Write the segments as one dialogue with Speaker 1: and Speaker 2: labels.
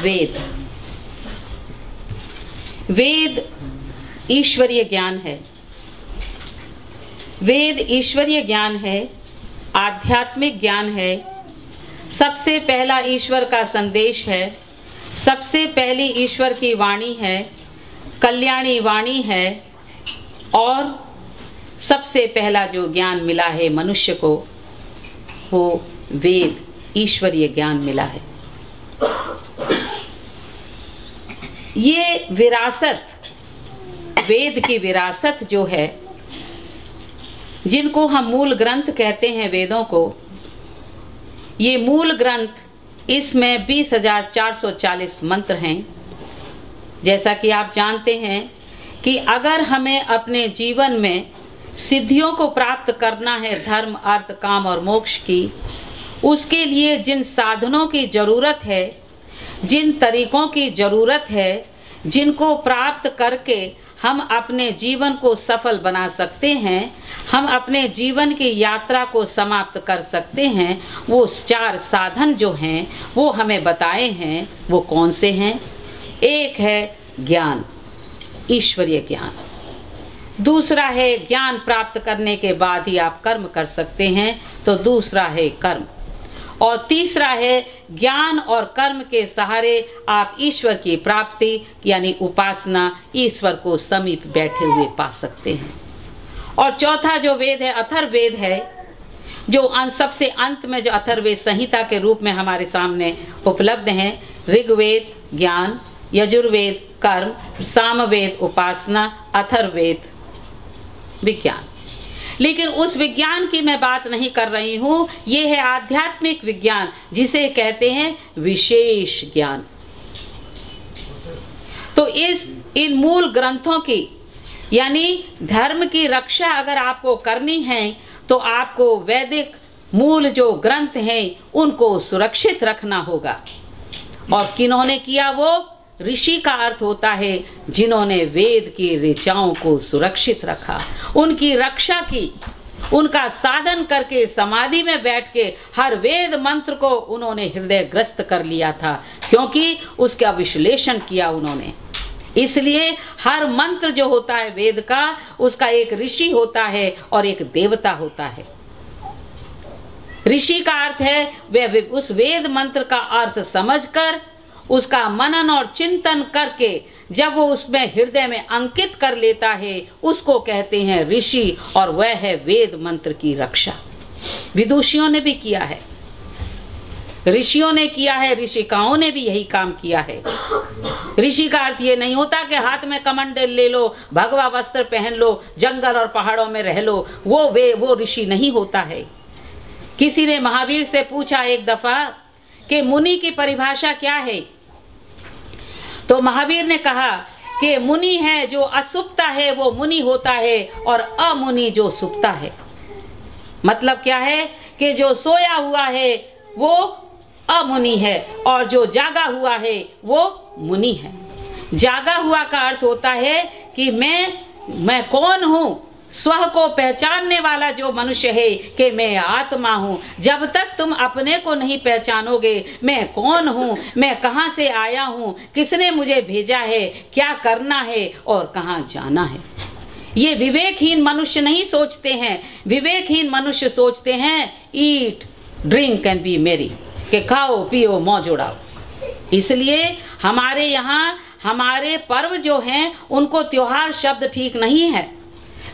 Speaker 1: वेद। वेद ईश्वरीय ज्ञान है। वेद ईश्वरीय ज्ञान है, आध्यात्मिक ज्ञान है। सबसे पहला ईश्वर का संदेश है, सबसे पहली ईश्वर की वाणी है, कल्याणी वाणी है। और सबसे पहला जो ज्ञान मिला है मनुष्य को, वो वेद ईश्वरीय ज्ञान मिला है। ये विरासत, वेद की विरासत जो है, जिनको हम मूल ग्रंथ कहते हैं वेदों को, ये मूल ग्रंथ, इसमें 20,440 मंत्र हैं। जैसा कि आप जानते हैं कि अगर हमें अपने जीवन में सिद्धियों को प्राप्त करना है, धर्म अर्थ काम और मोक्ष की, उसके लिए जिन साधनों की जरूरत है, जिन तरीकों की जरूरत है, जिनको प्राप्त करके हम अपने जीवन को सफल बना सकते हैं, हम अपने जीवन की यात्रा को समाप्त कर सकते हैं, वो 4 साधन जो हैं वो हमें बताए हैं। वो कौन से हैं? एक है ज्ञान, ईश्वरीय ज्ञान। दूसरा है ज्ञान प्राप्त करने के बाद ही आप कर्म कर सकते हैं, तो दूसरा है कर्म। और तीसरा है ज्ञान और कर्म के सहारे आप ईश्वर की प्राप्ति यानी उपासना, ईश्वर को समीप बैठे हुए पा सकते हैं। और चौथा जो वेद है, अथर्ववेद है, जो सबसे अंत में जो अथर्ववेद संहिता के रूप में हमारे सामने उपलब्ध हैं। ऋग्वेद ज्ञान, यजुर्वेद कर्म, सामवेद उपासना, अथर्ववेद विज्ञान। लेकिन उस विज्ञान की मैं बात नहीं कर रही हूं, ये है आध्यात्मिक विज्ञान, जिसे कहते हैं विशेष ज्ञान। तो इन मूल ग्रंथों की यानी धर्म की रक्षा अगर आपको करनी है, तो आपको वैदिक मूल जो ग्रंथ हैं उनको सुरक्षित रखना होगा। और किन्होंने किया? वो ऋषि का अर्थ होता है जिन्होंने वेद की ऋचाओं को सुरक्षित रखा, उनकी रक्षा की, उनका साधन करके समाधि में बैठ के हर वेद मंत्र को उन्होंने हृदयग्रस्त कर लिया था, क्योंकि उसका विश्लेषण किया उन्होंने। इसलिए हर मंत्र जो होता है वेद का, उसका एक ऋषि होता है और एक देवता होता है। ऋषि का अर्थ है वह उस वेद मंत्र का अर्थ समझकर, उसका मनन और चिंतन करके जब वो उसमें हृदय में अंकित कर लेता है, उसको कहते हैं ऋषि, और वह है वेद मंत्र की रक्षा। विदुषियों ने भी किया है, ऋषियों ने किया है, ऋषिकाओं ने भी यही काम किया है। ऋषि का अर्थ ये नहीं होता कि हाथ में कमंडल ले लो, भगवा वस्त्र पहन लो, जंगल और पहाड़ों में रह लो, वो ऋषि नहीं होता है। किसी ने महावीर से पूछा एक दफा कि मुनि की परिभाषा क्या है, तो महावीर ने कहा कि मुनि है जो असुप्ता है वो मुनि होता है, और अमुनि जो सुप्ता है। मतलब क्या है कि जो सोया हुआ है वो अमुनि है, और जो जागा हुआ है वो मुनि है। जागा हुआ का अर्थ होता है कि मैं कौन हूं, स्व को पहचानने वाला जो मनुष्य है कि मैं आत्मा हूं। जब तक तुम अपने को नहीं पहचानोगे, मैं कौन हूं, मैं कहां से आया हूं, किसने मुझे भेजा है, क्या करना है और कहां जाना है, ये विवेकहीन मनुष्य नहीं सोचते हैं। विवेकहीन मनुष्य सोचते हैं ईट ड्रिंक एंड बी मेरी, कि खाओ पियो मौज उड़ाओ। इसलिए हमारे यहाँ हमारे पर्व जो हैं उनको त्योहार शब्द ठीक नहीं है,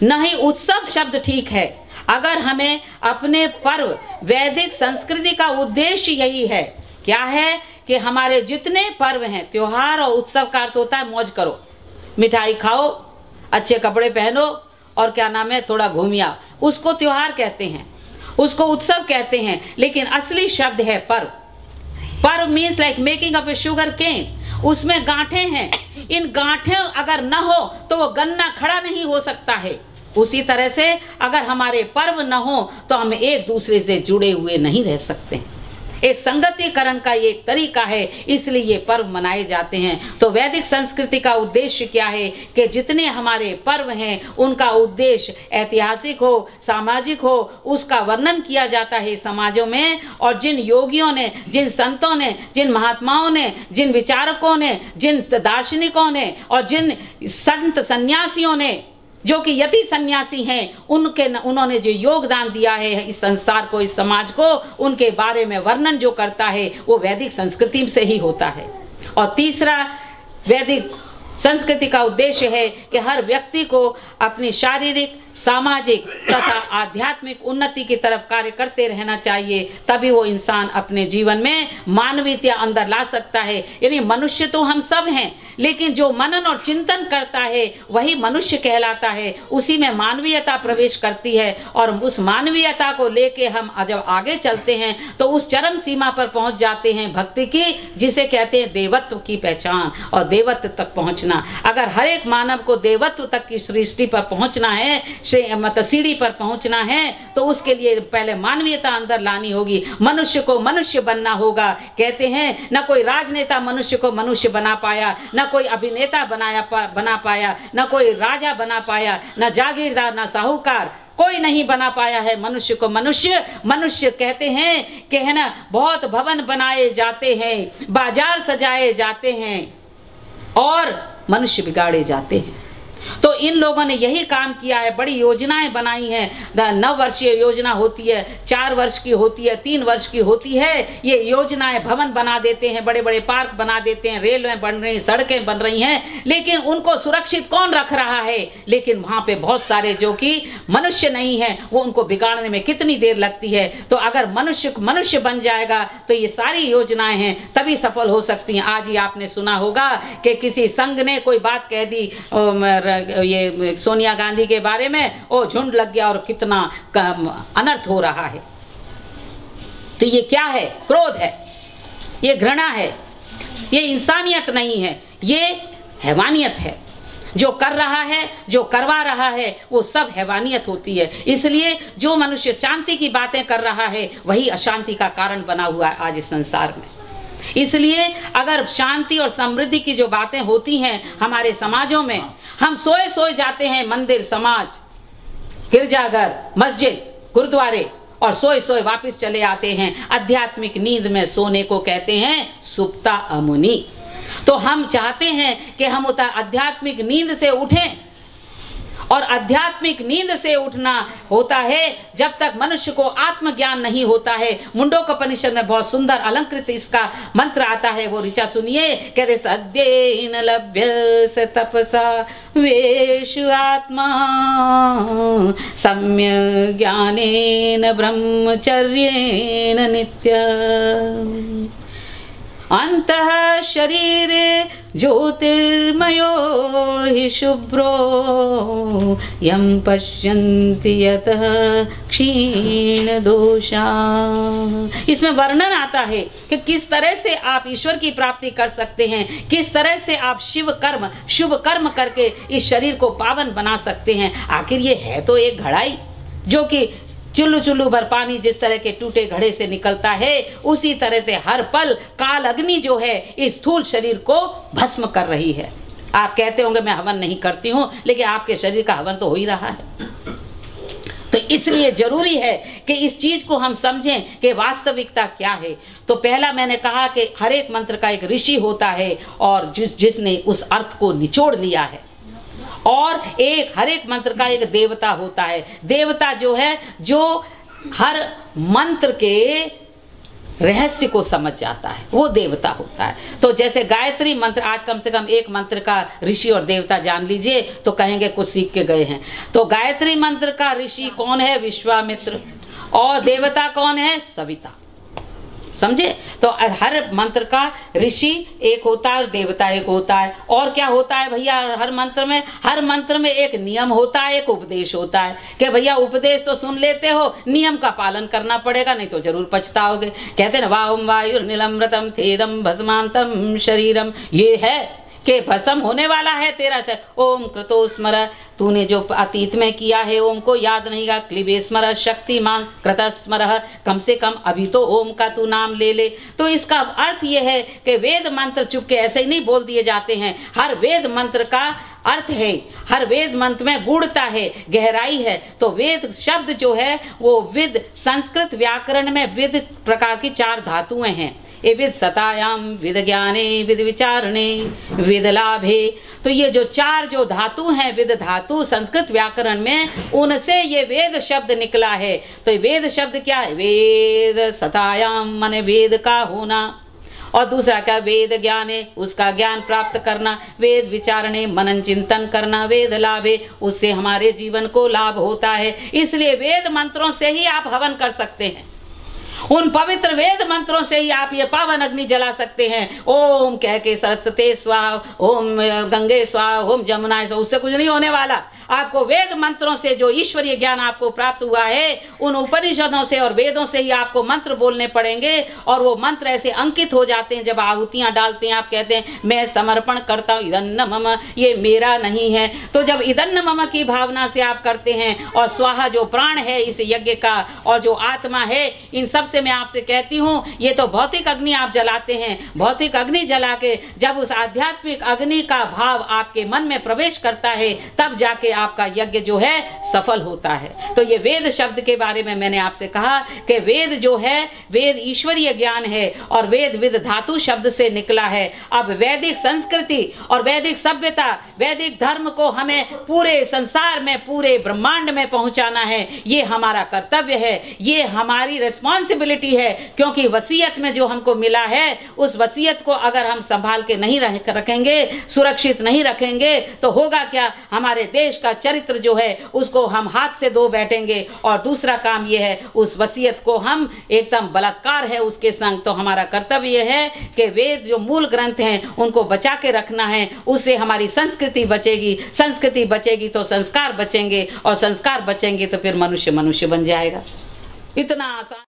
Speaker 1: न ही उत्सव शब्द ठीक है। अगर हमें अपने पर्व, वैदिक संस्कृति का उद्देश्य यही है, क्या है कि हमारे जितने पर्व हैं, त्योहार और उत्सव का अर्थ होता है मौज करो, मिठाई खाओ, अच्छे कपड़े पहनो और क्या नाम है थोड़ा घूमिया, उसको त्योहार कहते हैं, उसको उत्सव कहते हैं। लेकिन असली शब्द है पर्व। पर्व means like making of a sugar cane, उसमें गांठें हैं, इन गांठें अगर न हो तो वो गन्ना खड़ा नहीं हो सकता है। उसी तरह से अगर हमारे पर्व न हो तो हम एक दूसरे से जुड़े हुए नहीं रह सकते। एक संगतिकरण का ये एक तरीका है, इसलिए ये पर्व मनाए जाते हैं। तो वैदिक संस्कृति का उद्देश्य क्या है कि जितने हमारे पर्व हैं उनका उद्देश्य ऐतिहासिक हो, सामाजिक हो, उसका वर्णन किया जाता है समाजों में। और जिन योगियों ने, जिन संतों ने, जिन महात्माओं ने, जिन विचारकों ने, जिन दार्शनिकों ने और जिन संत सन्यासियों ने जो कि यति सन्यासी हैं, उन्होंने जो योगदान दिया है इस संसार को, इस समाज को, उनके बारे में वर्णन जो करता है वो वैदिक संस्कृति से ही होता है। और तीसरा वैदिक संस्कृति का उद्देश्य है कि हर व्यक्ति को अपनी शारीरिक, सामाजिक तथा आध्यात्मिक उन्नति की तरफ कार्य करते रहना चाहिए, तभी वो इंसान अपने जीवन में मानवीयता अंदर ला सकता है। यानी मनुष्य तो हम सब हैं, लेकिन जो मनन और चिंतन करता है वही मनुष्य कहलाता है, उसी में मानवीयता प्रवेश करती है। और उस मानवीयता को लेके हम जब आगे चलते हैं तो उस चरम सीमा पर पहुंच जाते हैं भक्ति की, जिसे कहते हैं देवत्व की पहचान और देवत्व तक पहुंचना। अगर हर एक मानव को देवत्व तक की सृष्टि पर पहुंचना है, मतलब सीढ़ी पर पहुंचना है, तो उसके लिए पहले मानवीयता अंदर लानी होगी, मनुष्य को मनुष्य बनना होगा। कहते हैं न कोई राजनेता मनुष्य को मनुष्य बना पाया, न कोई अभिनेता बना पाया, न कोई राजा बना पाया, न जागीरदार, न साहूकार, कोई नहीं बना पाया है मनुष्य को मनुष्य। मनुष्य कहते हैं कि है ना, बहुत भवन बनाए जाते हैं, बाजार सजाए जाते हैं और मनुष्य बिगाड़े जाते हैं। तो इन लोगों ने यही काम किया है, बड़ी योजनाएं बनाई हैं। 9 वर्षीय योजना होती है, 4 वर्ष की होती है, 3 वर्ष की होती है। ये योजनाएं भवन बना देते हैं, बड़े बड़े पार्क बना देते हैं, रेलवे बन रही, सड़कें बन रही हैं, लेकिन उनको सुरक्षित कौन रख रहा है? लेकिन वहां पे बहुत सारे जो कि मनुष्य नहीं है, वो उनको बिगाड़ने में कितनी देर लगती है। तो अगर मनुष्य बन जाएगा तो ये सारी योजनाएं हैं तभी सफल हो सकती हैं। आज ही आपने सुना होगा कि किसी संघ ने कोई बात कह दी ये सोनिया गांधी के बारे में, ओ झुंड लग गया और कितना अनर्थ हो रहा है। तो ये क्या है? क्रोध है, ये घृणा है, ये इंसानियत नहीं है, ये हैवानियत है। जो कर रहा है, जो करवा रहा है, वो सब हैवानियत होती है। इसलिए जो मनुष्य शांति की बातें कर रहा है वही अशांति का कारण बना हुआ है आज इस संसार में। इसलिए अगर शांति और समृद्धि की जो बातें होती हैं हमारे समाजों में, हम सोए जाते हैं मंदिर, समाज, गिरजाघर, मस्जिद, गुरुद्वारे, और सोए वापस चले आते हैं। आध्यात्मिक नींद में सोने को कहते हैं सुप्ता अमुनि। तो हम चाहते हैं कि हम आध्यात्मिक नींद से उठें, और आध्यात्मिक नींद से उठना होता है जब तक मनुष्य को आत्मज्ञान नहीं होता है। मुंडकोपनिषद में बहुत सुंदर अलंकृत इसका मंत्र आता है, वो ऋचा सुनिए। कहते सद्येन लभ्य तपसा वेशु आत्मा सम्य ज्ञानेन ब्रह्मचर्येन नित्यम् अंतः शरीरे ज्योतिर्मयो हि शुभ्रो यं पश्यन्ति यतः क्षीण दोषा। इसमें वर्णन आता है कि किस तरह से आप ईश्वर की प्राप्ति कर सकते हैं, किस तरह से आप शुभ कर्म करके इस शरीर को पावन बना सकते हैं। आखिर ये है तो एक घड़ाई, जो कि चुल्लू भर पानी जिस तरह के टूटे घड़े से निकलता है, उसी तरह से हर पल काल अग्नि जो है इस स्थूल शरीर को भस्म कर रही है। आप कहते होंगे मैं हवन नहीं करती हूँ, लेकिन आपके शरीर का हवन तो हो ही रहा है। तो इसलिए जरूरी है कि इस चीज को हम समझें कि वास्तविकता क्या है। तो पहला मैंने कहा कि हर एक मंत्र का एक ऋषि होता है और जिसने उस अर्थ को निचोड़ लिया है, और हर एक मंत्र का एक देवता होता है। देवता जो है जो हर मंत्र के रहस्य को समझ जाता है, वो देवता होता है। तो जैसे गायत्री मंत्र, आज कम से कम एक मंत्र का ऋषि और देवता जान लीजिए तो कहेंगे कुछ सीख के गए हैं। तो गायत्री मंत्र का ऋषि कौन है? विश्वामित्र। और देवता कौन है? सविता। समझे? तो हर मंत्र का ऋषि एक होता है और देवता एक होता है। और क्या होता है भैया हर मंत्र में एक नियम होता है, एक उपदेश होता है कि भैया उपदेश तो सुन लेते हो, नियम का पालन करना पड़ेगा, नहीं तो जरूर पछताओगे। कहते ना वायुम वायुर्निलम रतम थेदम भस्मांतम शरीरम। ये है के भस्म होने वाला है तेरा से। ओम कृतो स्मर, तूने जो अतीत में किया है ओम को याद नहीं गा। क्लिबे स्मर शक्तिमान कृत स्मर, कम से कम अभी तो ओम का तू नाम ले ले। तो इसका अर्थ यह है कि वेद मंत्र चुपके ऐसे ही नहीं बोल दिए जाते हैं। हर वेद मंत्र का अर्थ है, हर वेद मंत्र में गूढ़ता है, गहराई है। तो वेद शब्द जो है वो विद, संस्कृत व्याकरण में विद प्रकार की 4 धातुएं हैं। ये विद सतायाम, विद ज्ञाने, विद विचारणे, विद लाभे। तो ये जो 4 जो धातु हैं, विद धातु संस्कृत व्याकरण में, उनसे ये वेद शब्द निकला है। तो ये वेद शब्द क्या है? वेद सतायाम माने वेद का होना, और दूसरा क्या? वेद ज्ञाने, उसका ज्ञान प्राप्त करना। वेद विचारणे, मनन चिंतन करना। वेद लाभे, उससे हमारे जीवन को लाभ होता है। इसलिए वेद मंत्रों से ही आप हवन कर सकते हैं। उन पवित्र वेद मंत्रों से ही आप ये पावन अग्नि जला सकते हैं। ओम कह के सरस्वती स्वाहा, ओम गंगे स्वाहा, ओम जमुना स्वाहा, उससे कुछ नहीं होने वाला। आपको वेद मंत्रों से जो ईश्वरीय ज्ञान आपको प्राप्त हुआ है, उन उपनिषदों से और वेदों से ही आपको मंत्र बोलने पड़ेंगे। और वो मंत्र ऐसे अंकित हो जाते हैं। जब आहुतियां डालते हैं, आप कहते हैं मैं समर्पण करता हूँ, इदन्न मम, ये मेरा नहीं है। तो जब इदन्न मम की भावना से आप करते हैं, और स्वाहा जो प्राण है इस यज्ञ का, और जो आत्मा है, इन सब से मैं आपसे कहती हूँ, ये तो भौतिक अग्नि आप जलाते हैं। भौतिक अग्नि जला के जब उस आध्यात्मिक अग्नि का भाव आपके मन में प्रवेश करता है, तब जाके आपका यज्ञ जो है सफल होता है। तो ये वेद शब्द के बारे में मैंने आपसे कहा कि वेद जो है, वेद ईश्वरीय ज्ञान है, और वेद विद धातु शब्द से निकला है। अब वैदिक संस्कृति और वैदिक सभ्यता, वैदिक धर्म को हमें पूरे संसार में, पूरे ब्रह्मांड में पहुंचाना है। ये हमारा कर्तव्य है, ये हमारी रिस्पॉन्सिबिलिटी है। क्योंकि वसीयत में जो हमको मिला है, उस वसीयत को अगर हम संभाल के नहीं रखेंगे, सुरक्षित नहीं रखेंगे, तो होगा क्या? हमारे देश का चरित्र जो है उसको हम हाथ से धो बैठेंगे। और दूसरा काम यह है, उस वसीयत को हम एकदम बलात्कार है उसके संग। तो हमारा कर्तव्य यह है कि वेद जो मूल ग्रंथ हैं उनको बचा के रखना है। उससे हमारी संस्कृति बचेगी, संस्कृति बचेगी तो संस्कार बचेंगे, और संस्कार बचेंगे तो फिर मनुष्य मनुष्य बन जाएगा। इतना आसान।